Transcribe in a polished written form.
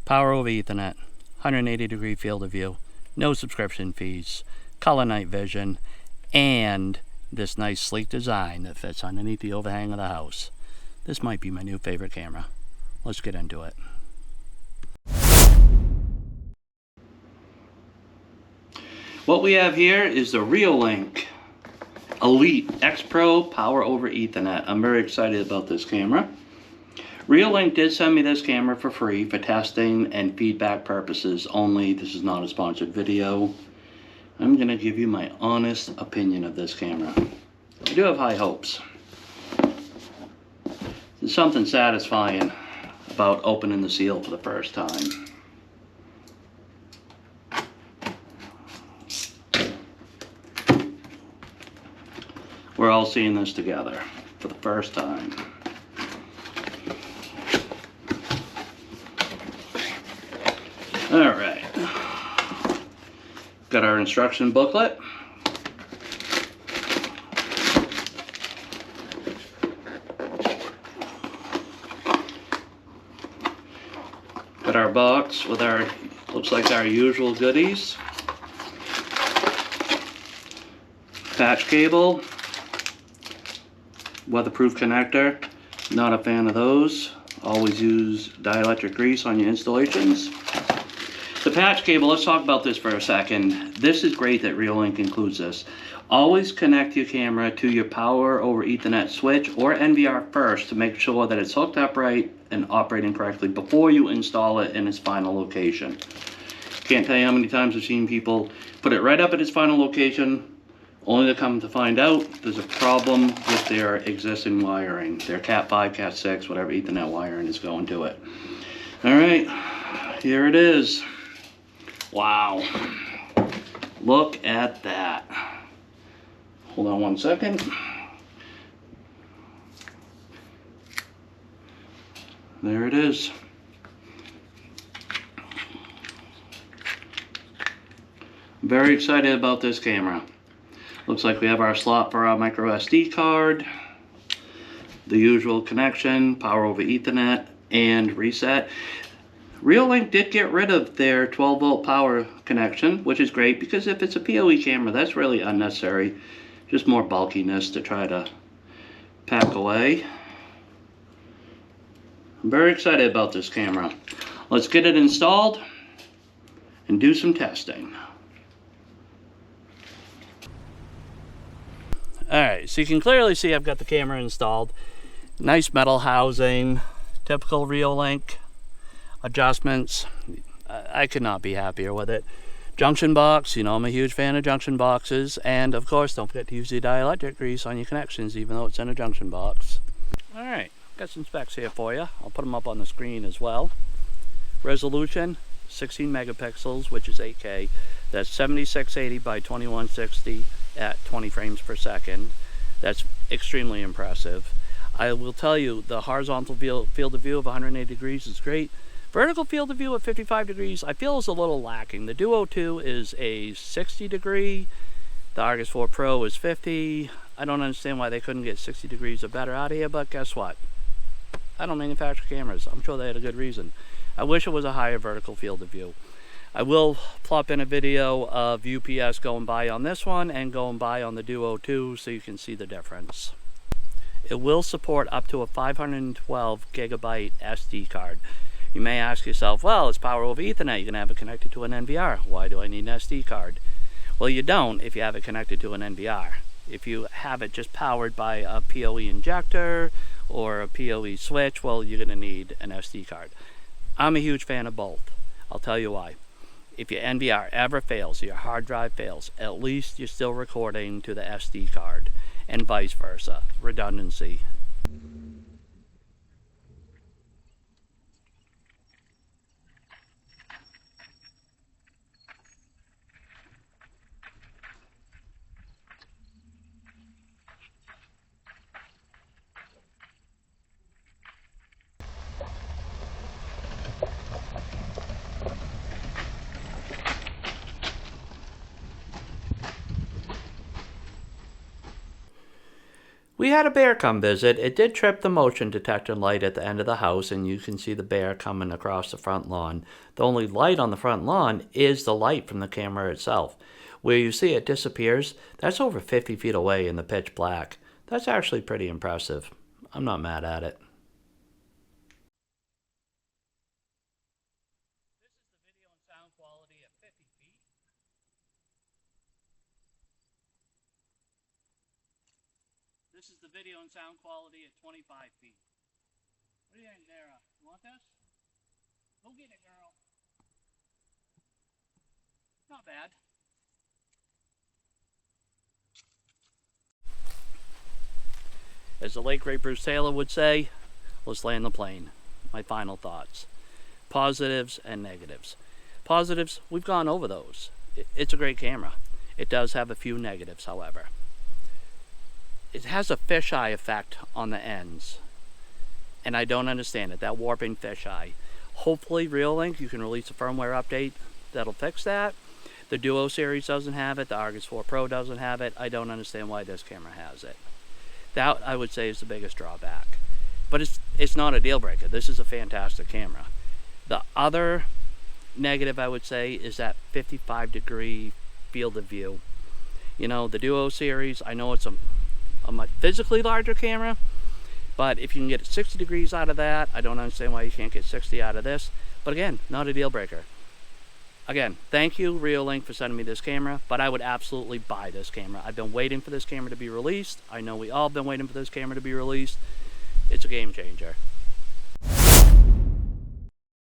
Power over Ethernet, 180-degree field of view, no subscription fees, color night vision, and this nice sleek design that fits underneath the overhang of the house. This might be my new favorite camera. Let's get into it. What we have here is the Reolink Elite XPro Power over Ethernet. I'm very excited about this camera. Reolink did send me this camera for free for testing and feedback purposes only. This is not a sponsored video. I'm going to give you my honest opinion of this camera. I do have high hopes. There's something satisfying about opening the seal for the first time. We're all seeing this together for the first time. All right, got our instruction booklet. Got our box with our, looks like our usual goodies. Patch cable, weatherproof connector, not a fan of those. Always use dielectric grease on your installations. The patch cable, let's talk about this for a second. This is great that Reolink includes this. Always connect your camera to your power over Ethernet switch or NVR first to make sure that it's hooked up right and operating correctly before you install it in its final location. Can't tell you how many times I've seen people put it right up at its final location, only to come to find out there's a problem with their existing wiring. Their Cat 5, Cat 6, whatever Ethernet wiring is going to it. All right, here it is. Wow, look at that. Hold on one second. There it is. Very excited about this camera. Looks like we have our slot for our micro SD card, the usual connection, power over Ethernet, and reset. Reolink did get rid of their 12-volt power connection, which is great because if it's a PoE camera, that's really unnecessary. Just more bulkiness to try to pack away. I'm very excited about this camera. Let's get it installed and do some testing. Alright, so you can clearly see I've got the camera installed. Nice metal housing, typical Reolink adjustments. I could not be happier with it. Junction box, you know I'm a huge fan of junction boxes, and of course don't forget to use the dielectric grease on your connections even though it's in a junction box. Alright, got some specs here for you. I'll put them up on the screen as well. Resolution 16 megapixels, which is 8K. That's 7680 by 2160 at 20 frames per second. That's extremely impressive. I will tell you the horizontal field of view of 180 degrees is great. Vertical field of view at 55 degrees I feel is a little lacking. The Duo 2 is a 60 degree. The Argus 4 Pro is 50. I don't understand why they couldn't get 60 degrees or better out of here, but guess what? I don't manufacture cameras. I'm sure they had a good reason. I wish it was a higher vertical field of view. I will plop in a video of UPS going by on this one and going by on the Duo 2 so you can see the difference. It will support up to a 512 gigabyte SD card. You may ask yourself, well, it's power over Ethernet. You're going to have it connected to an NVR. Why do I need an SD card? Well, you don't if you have it connected to an NVR. If you have it just powered by a PoE injector or a PoE switch, well, you're going to need an SD card. I'm a huge fan of both. I'll tell you why. If your NVR ever fails, your hard drive fails, at least you're still recording to the SD card, and vice versa. Redundancy. We had a bear come visit. It did trip the motion detector light at the end of the house, and you can see the bear coming across the front lawn. The only light on the front lawn is the light from the camera itself. Where you see it disappears, that's over 50 feet away in the pitch black. That's actually pretty impressive. I'm not mad at it. This is the video and sound quality at 50 feet. This is the video and sound quality at 25 feet. What do you think, Dara? You want this? Go get it, girl. Not bad. As the late great Bruce Taylor would say, let's land the plane. My final thoughts. Positives and negatives. Positives, we've gone over those. It's a great camera. It does have a few negatives, however. It has a fisheye effect on the ends, and I don't understand it, that warping fisheye. Hopefully Reolink, you can release a firmware update that'll fix that. The Duo series doesn't have it, the Argus 4 Pro doesn't have it. I don't understand why this camera has it. That, I would say, is the biggest drawback. But it's not a deal breaker. This is a fantastic camera. The other negative, I would say, is that 55-degree field of view. You know, the Duo series, I know it's a much physically larger camera, but if you can get 60 degrees out of that, I don't understand why you can't get 60 out of this. But again, not a deal breaker. Again, thank you Reolink for sending me this camera, but I would absolutely buy this camera. I've been waiting for this camera to be released. I know we all have been waiting for this camera to be released. It's a game changer.